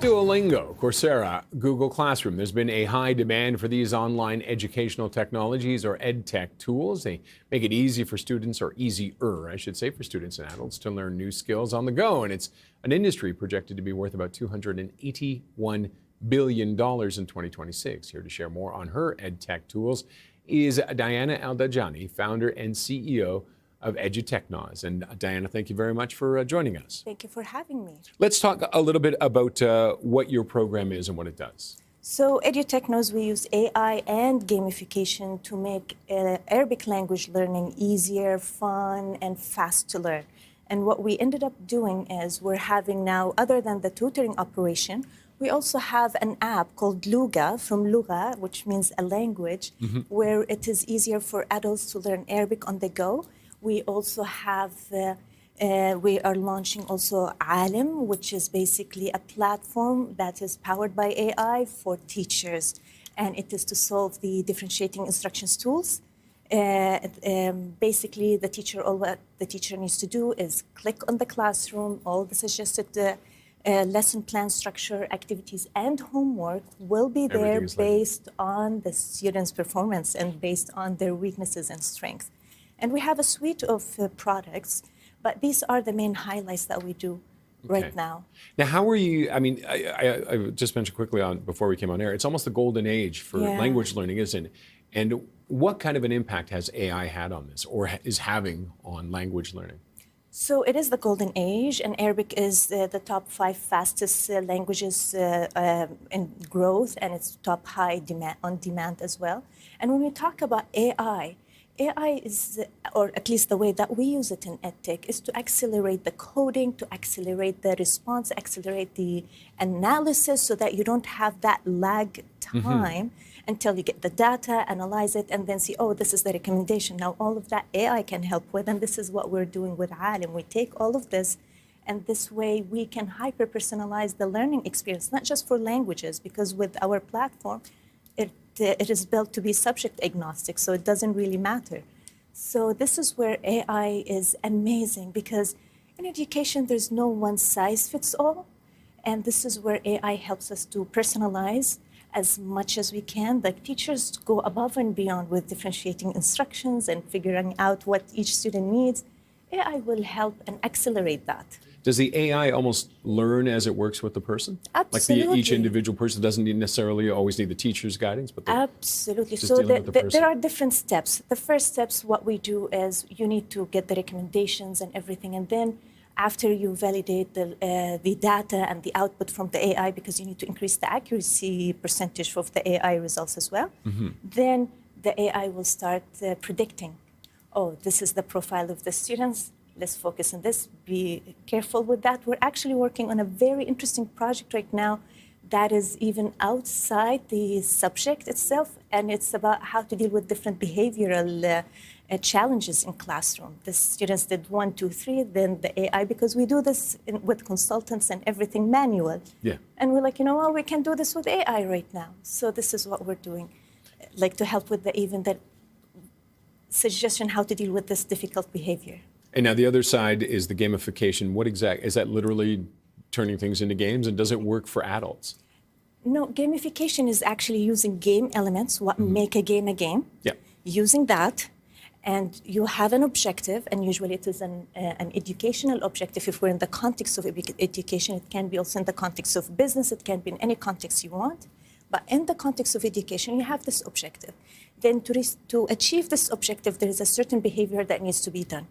Duolingo, Coursera, Google Classroom. There's been a high demand for these online educational technologies or edtech tools. They make it easy for students, or easier, I should say, for students and adults to learn new skills on the go. And it's an industry projected to be worth about $281 billion in 2026. Here to share more on her edtech tools is Diana Al-Dajani, founder and CEO of eduTechnoz. And Diana, thank you very much for joining us. Thank you for having me. Let's talk a little bit about what your program is and what it does. So eduTechnoz, we use AI and gamification to make Arabic language learning easier, fun, and fast to learn. And what we ended up doing is we're having now, other than the tutoring operation, we also have an app called Luga, from Lugha, which means a language, where it is easier for adults to learn Arabic on the go. We also have, we are launching also Alim, which is basically a platform that is powered by AI for teachers. And it is to solve the differentiating instructions tools. Basically, all what the teacher needs to do is click on the classroom. All the suggested lesson plan structure, activities, and homework will be there based on the students' performance and based on their weaknesses and strengths. And we have a suite of products, but these are the main highlights that we do right now. Now, how are you, I just mentioned quickly before we came on air, it's almost the golden age for language learning, isn't it? And what kind of an impact has AI had on this, or is having on language learning? So it is the golden age, and Arabic is the top 5 fastest languages in growth, and it's top high on demand as well. And when we talk about AI is, or at least the way that we use it in EdTech, is to accelerate the coding, to accelerate the response, accelerate the analysis so that you don't have that lag time until you get the data, analyze it, and then see, oh, this is the recommendation. Now, all of that AI can help with, and this is what we're doing with Alim. We take all of this, and this way we can hyper-personalize the learning experience, not just for languages, because with our platform, it is built to be subject agnostic, so it doesn't really matter. So this is where AI is amazing, because in education, there's no one size fits all. And this is where AI helps us to personalize as much as we can. Like teachers go above and beyond with differentiating instructions and figuring out what each student needs. AI will help and accelerate that. Does the AI almost learn as it works with the person? Absolutely. Like each individual person doesn't necessarily always need the teacher's guidance, but absolutely. So there are different steps. The first steps, what we do is you need to get the recommendations and everything, and then after you validate the data and the output from the AI, because you need to increase the accuracy percentage of the AI results as well, then the AI will start predicting, oh, this is the profile of the students. Let's focus on this, be careful with that. We're actually working on a very interesting project right now that is even outside the subject itself, and it's about how to deal with different behavioral challenges in classroom. The students did 1, 2, 3, then the AI, because we do this with consultants and everything manual. Yeah. And we're like, you know what, we can do this with AI right now. So this is what we're doing, like to help with the suggestion how to deal with this difficult behavior. And now the other side is the gamification. What is that literally turning things into games, and does it work for adults? No, gamification is actually using game elements, what make a game, using that, and you have an objective, and usually it is an educational objective. If we're in the context of education, it can be also in the context of business, it can be in any context you want. But in the context of education, you have this objective. Then to achieve this objective, there is a certain behavior that needs to be done.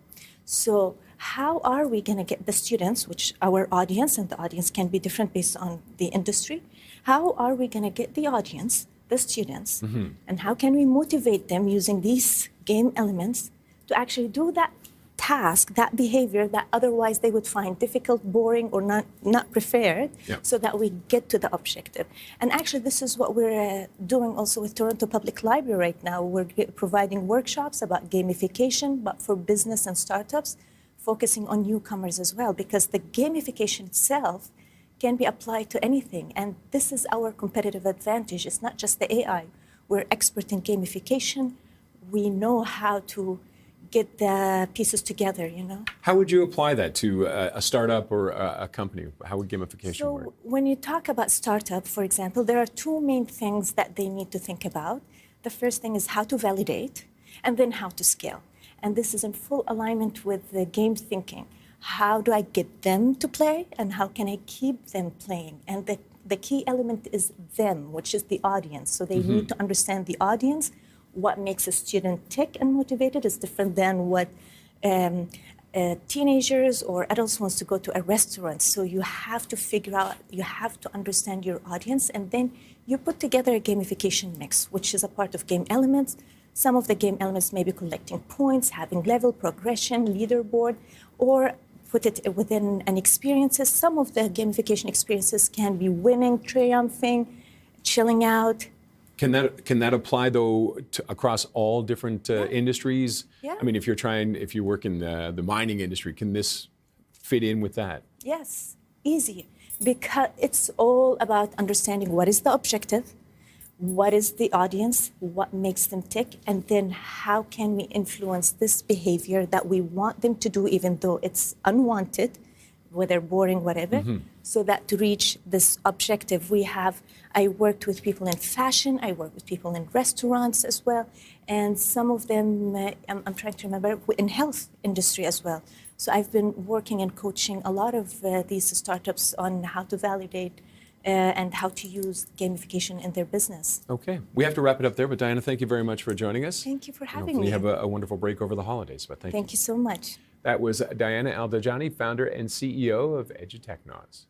So how are we going to get the students, which our audience, and the audience can be different based on the industry, how are we going to get the audience, the students, and how can we motivate them using these game elements to actually do that task, that behavior that otherwise they would find difficult, boring, or not preferred, so that we get to the objective. And actually, this is what we're doing also with Toronto Public Library right now. We're providing workshops about gamification, but for business and startups, focusing on newcomers as well, because the gamification itself can be applied to anything. And this is our competitive advantage. It's not just the AI. We're expert in gamification. We know how to get the pieces together, you know. How would you apply that to a startup or a company? How would gamification work? So when you talk about startup, for example, there are two main things that they need to think about. The first thing is how to validate, and then how to scale. And this is in full alignment with the game thinking. How do I get them to play, and how can I keep them playing? And the key element is them, which is the audience. So they need to understand the audience. What makes a student tick and motivated is different than what teenagers or adults wants to go to a restaurant. So you have to figure out, you have to understand your audience, and then you put together a gamification mix, which is a part of game elements. Some of the game elements may be collecting points, having level progression, leaderboard, or put it within an experiences. Some of the gamification experiences can be winning, triumphing, chilling out. Can that apply though across all different industries? Yeah. I mean, if you work in the mining industry, can this fit in with that? Yes, easy, because it's all about understanding what is the objective, what is the audience, what makes them tick, and then how can we influence this behavior that we want them to do, even though it's unwanted, whether boring, whatever, so that to reach this objective, I worked with people in fashion, I worked with people in restaurants as well, and some of them, I'm trying to remember, in health industry as well. So I've been working and coaching a lot of these startups on how to validate and how to use gamification in their business. Okay, we have to wrap it up there, but Diana, thank you very much for joining us. Thank you for having me. me. Have a wonderful break over the holidays, but thank you. Thank you so much. That was Diana Al-Dajani, founder and CEO of eduTechnoz.